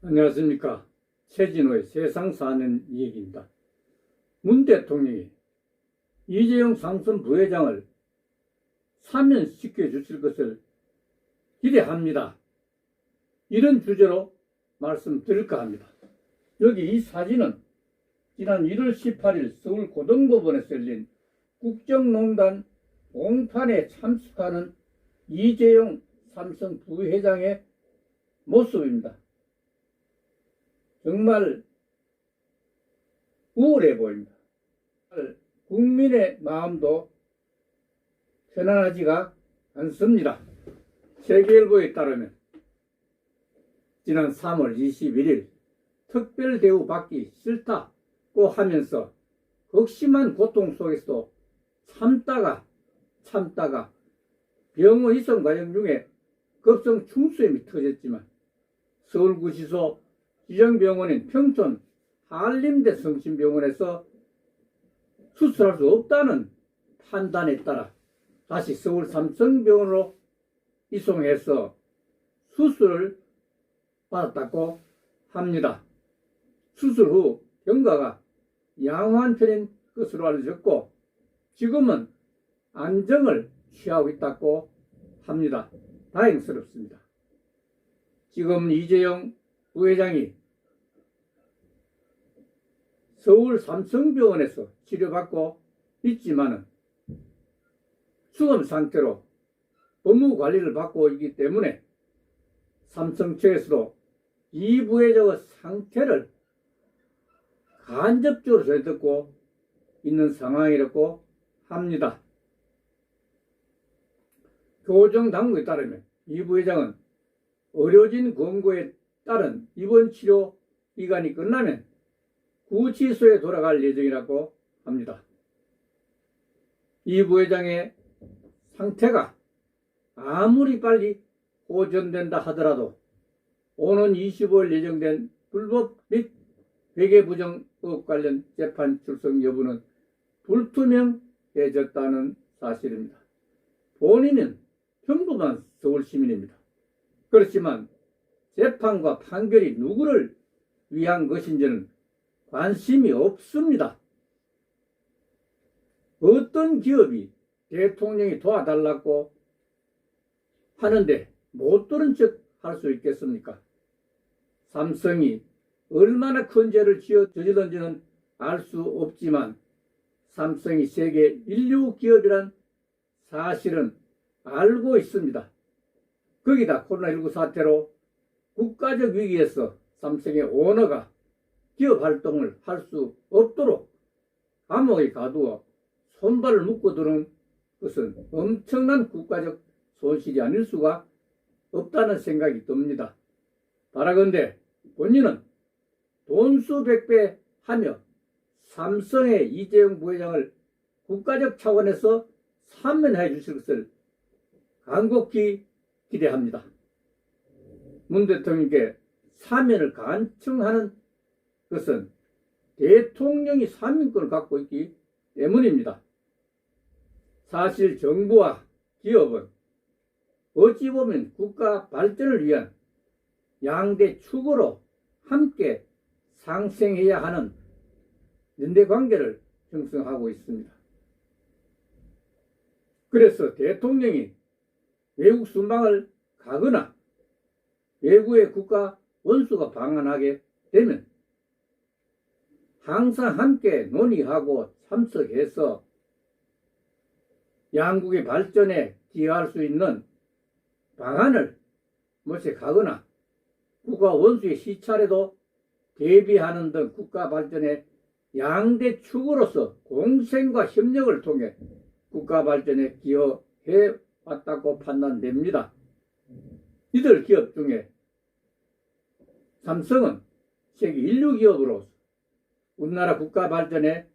안녕하십니까. 최진호의 세상 사는 이야기입니다. 문 대통령이 이재용 삼성 부회장을 사면시켜 주실 것을 기대합니다. 이런 주제로 말씀드릴까 합니다. 여기 이 사진은 지난 1월 18일 서울고등법원에서 열린 국정농단 공판에 참석하는 이재용 삼성 부회장의 모습입니다. 정말 우울해 보입니다. 국민의 마음도 편안하지가 않습니다. 세계일보에 따르면 지난 3월 21일 특별 대우 받기 싫다고 하면서 극심한 고통 속에서도 참다가 병원 이송 과정 중에 급성 충수염이 터졌지만 서울구치소 지정병원인 평촌 한림대 성심병원에서 수술할 수 없다는 판단에 따라 다시 서울 삼성병원으로 이송해서 수술을 받았다고 합니다. 수술 후 경과가 양호한 편인 것으로 알려졌고 지금은 안정을 취하고 있다고 합니다. 다행스럽습니다. 지금 이재용 부회장이 서울 삼성병원에서 치료받고 있지만은 수금 상태로 법무관리를 받고 있기 때문에 삼성 측에서도 이 부회장의 상태를 간접적으로 전해듣고 있는 상황이라고 합니다. 교정당국에 따르면 이 부회장은 의료진 권고에 따른 입원 치료 기간이 끝나면 구치소에 돌아갈 예정이라고 합니다. 이 부회장의 상태가 아무리 빨리 호전된다 하더라도 오는 25일 예정된 불법 및 회계부정 의혹 관련 재판 출석 여부는 불투명해졌다는 사실입니다. 본인은 평범한 서울시민입니다. 그렇지만 재판과 판결이 누구를 위한 것인지는 관심이 없습니다. 어떤 기업이 대통령이 도와달라고 하는데 못 들은 척 할 수 있겠습니까? 삼성이 얼마나 큰 죄를 저질렀는지는 알 수 없지만 삼성이 세계 인류 기업이란 사실은 알고 있습니다. 거기다 코로나19 사태로 국가적 위기에서 삼성의 오너가 기업 활동을 할 수 없도록 감옥에 가두어 손발을 묶어두는 것은 엄청난 국가적 손실이 아닐 수가 없다는 생각이 듭니다. 바라건대 본인은 돈수백배 하며 삼성의 이재용 부회장을 국가적 차원에서 사면해 주실 것을 간곡히 기대합니다. 문 대통령께 사면을 간청하는 것은 대통령이 사면권을 갖고 있기 때문입니다. 사실 정부와 기업은 어찌 보면 국가 발전을 위한 양대 축으로 함께 상생해야 하는 연대관계를 형성하고 있습니다. 그래서 대통령이 외국 순방을 가거나 외국의 국가 원수가 방한하게 되면 항상 함께 논의하고 참석해서 양국의 발전에 기여할 수 있는 방안을 모색하거나 국가 원수의 시찰에도 대비하는 등 국가 발전의 양대 축으로서 공생과 협력을 통해 국가 발전에 기여해 왔다고 판단됩니다. 이들 기업 중에 삼성은 세계 인류 기업으로서 우리나라 국가 발전에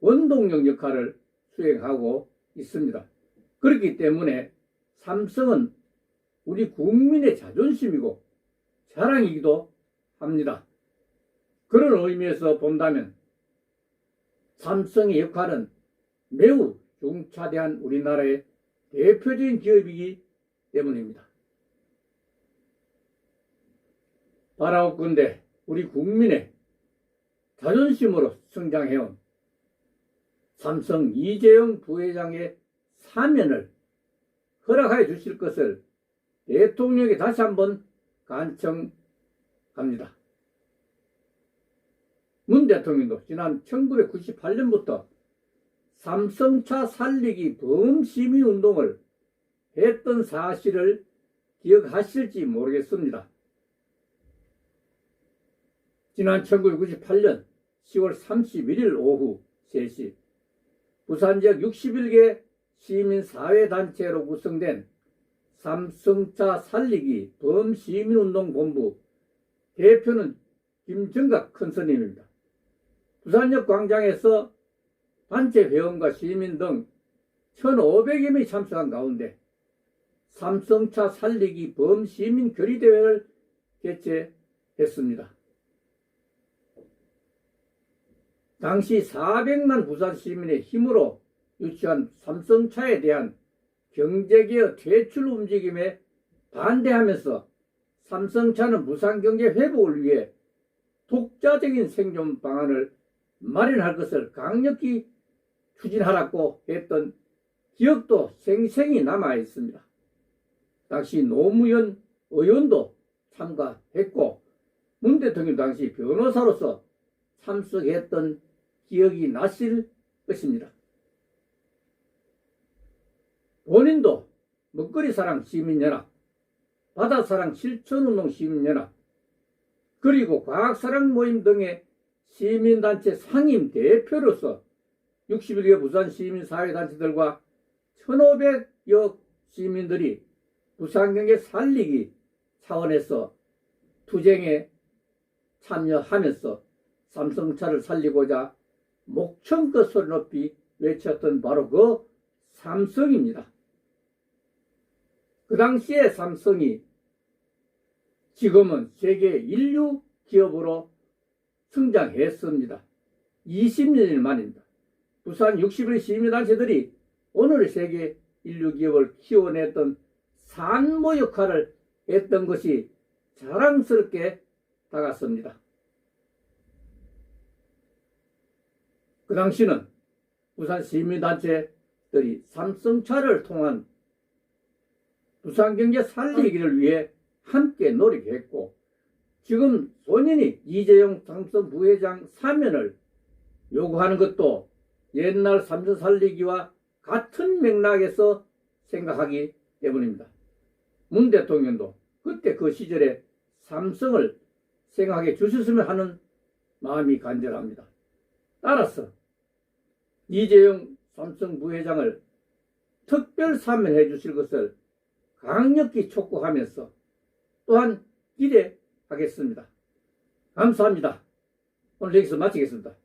원동력 역할을 수행하고 있습니다. 그렇기 때문에 삼성은 우리 국민의 자존심이고 자랑이기도 합니다. 그런 의미에서 본다면 삼성의 역할은 매우 중차대한 우리나라의 대표적인 기업이기 때문입니다. 바라옵건대 우리 국민의 자존심으로 성장해온 삼성 이재용 부회장의 사면을 허락하여 주실 것을 대통령에게 다시 한번 간청합니다. 문 대통령도 지난 1998년부터 삼성차 살리기 범시민운동을 했던 사실을 기억하실지 모르겠습니다. 지난 1998년 10월 31일 오후 3시 부산 지역 61개 시민사회단체로 구성된 삼성차 살리기 범시민운동본부 대표는 김정각 큰스님입니다. 부산역 광장에서 단체 회원과 시민 등 1,500여 명이 참석한 가운데 삼성차 살리기 범시민 결의대회를 개최했습니다. 당시 400만 부산 시민의 힘으로 유치한 삼성차에 대한 경제개혁 퇴출 움직임에 반대하면서 삼성차는 부산경제 회복을 위해 독자적인 생존 방안을 마련할 것을 강력히 추진하라고 했던 기억도 생생히 남아 있습니다. 당시 노무현 의원도 참가했고 문 대통령 당시 변호사로서 참석했던 기억이 나실 것입니다. 본인도 먹거리사랑 시민연합, 바다사랑 실천운동 시민연합, 그리고 과학사랑 모임 등의 시민단체 상임대표로서 61개 부산 시민사회단체들과 1,500여 시민들이 부산경제 살리기 차원에서 투쟁에 참여하면서 삼성차를 살리고자 목청껏 소리 높이 외쳤던 바로 그 삼성입니다. 그 당시에 삼성이 지금은 세계 인류 기업으로 성장했습니다. 20년 만입니다. 부산 60일 시민단체들이 오늘의 세계 인류 기업을 키워냈던 산모 역할을 했던 것이 자랑스럽게 다가섭니다. 그 당시는 부산 시민단체들이 삼성차를 통한 부산경제 살리기를 위해 함께 노력했고 지금 본인이 이재용 삼성 부회장 사면을 요구하는 것도 옛날 삼성 살리기와 같은 맥락에서 생각하기 때문입니다. 문 대통령도 그때 그 시절에 삼성을 생각해 주셨으면 하는 마음이 간절합니다. 따라서 이재용 삼성 부회장을 특별 사면해 주실 것을 강력히 촉구하면서 또한 기대하겠습니다. 감사합니다. 오늘 여기서 마치겠습니다.